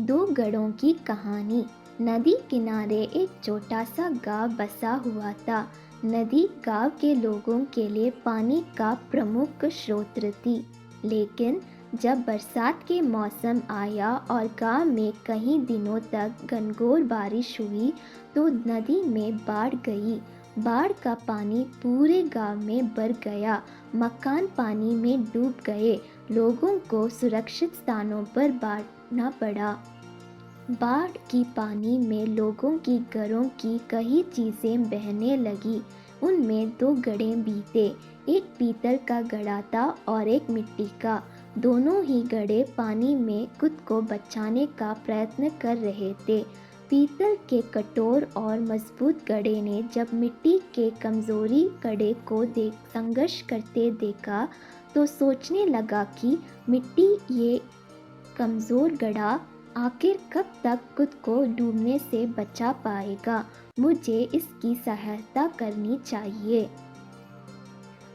दो गधों की कहानी। नदी किनारे एक छोटा सा गांव बसा हुआ था। नदी गांव के लोगों के लिए पानी का प्रमुख स्रोत थी। लेकिन जब बरसात के मौसम आया और गांव में कई दिनों तक घनघोर बारिश हुई तो नदी में बाढ़ गई। बाढ़ का पानी पूरे गांव में भर गया। मकान पानी में डूब गए। लोगों को सुरक्षित स्थानों पर बांटना पड़ा। बाढ़ की पानी में लोगों की घरों की कई चीज़ें बहने लगी। उनमें दो घड़े भी थे। एक पीतल का घड़ा था और एक मिट्टी का। दोनों ही घड़े पानी में खुद को बचाने का प्रयत्न कर रहे थे। पीतल के कठोर और मजबूत घड़े ने जब मिट्टी के कमजोरी घड़े को संघर्ष करते देखा तो सोचने लगा कि मिट्टी ये कमज़ोर घड़ा आखिर कब तक खुद को डूबने से बचा पाएगा। मुझे इसकी सहायता करनी चाहिए।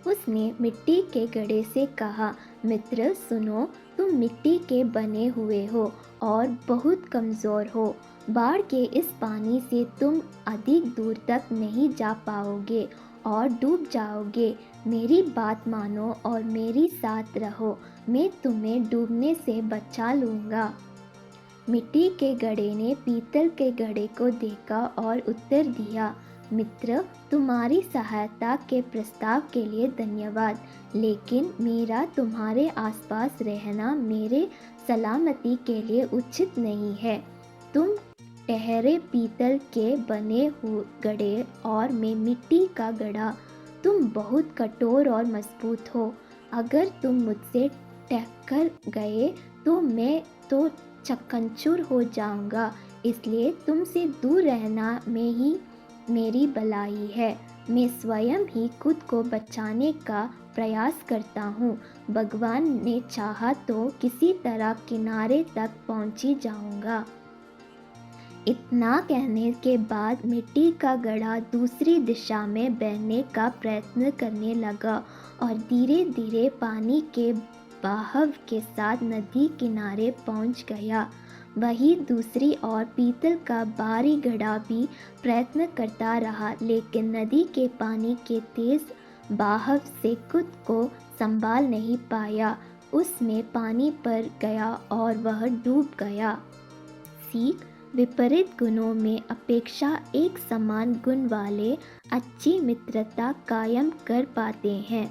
उसने मिट्टी के घड़े से कहा, मित्र सुनो, तुम मिट्टी के बने हुए हो और बहुत कमज़ोर हो। बाढ़ के इस पानी से तुम अधिक दूर तक नहीं जा पाओगे और डूब जाओगे। मेरी बात मानो और मेरी साथ रहो। मैं तुम्हें डूबने से बचा लूँगा। मिट्टी के घड़े ने पीतल के घड़े को देखा और उत्तर दिया, मित्र, तुम्हारी सहायता के प्रस्ताव के लिए धन्यवाद, लेकिन मेरा तुम्हारे आसपास रहना मेरे सलामती के लिए उचित नहीं है। तुम ठहरे पीतल के बने हुए घड़े और मैं मिट्टी का घड़ा। तुम बहुत कठोर और मजबूत हो। अगर तुम मुझसे टकरा गए तो मैं तो चकनाचूर हो जाऊंगा। इसलिए तुमसे दूर रहना में ही मेरी भलाई है। मैं स्वयं ही खुद को बचाने का प्रयास करता हूँ। भगवान ने चाहा तो किसी तरह किनारे तक पहुँची जाऊंगा। इतना कहने के बाद मिट्टी का घड़ा दूसरी दिशा में बहने का प्रयत्न करने लगा और धीरे धीरे पानी के बहाव के साथ नदी किनारे पहुंच गया। वही दूसरी ओर पीतल का भारी घड़ा भी प्रयत्न करता रहा, लेकिन नदी के पानी के तेज बहाव से खुद को संभाल नहीं पाया। उसमें पानी भर गया और वह डूब गया। सीख, विपरीत गुणों में अपेक्षा एक समान गुण वाले अच्छी मित्रता कायम कर पाते हैं।